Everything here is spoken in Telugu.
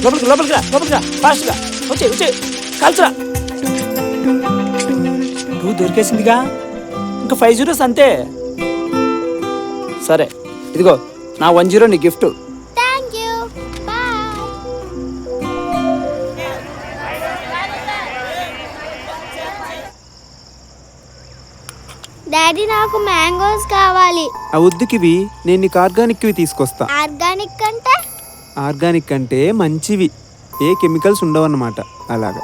లోపలికి రా ఫాస్ట్గా వచ్చే కాల్చరా. 2 దొరికేసిందిగా, ఇంకా 5 zeros అంతే. సరే ఇదిగో నా 1 zero నీ gift. Thank you. Bye. Daddy నాకు మ్యాంగోస్ కావాలి. ఆ వద్దుకివి, నేను నీకు ఆర్గానిక్వి తీసుకొస్తా. ఆర్గానిక్ అంటే ఆర్గానిక్ అంటే మంచివి, ఏ కెమికల్స్ ఉండవన్నమాట అలాగా.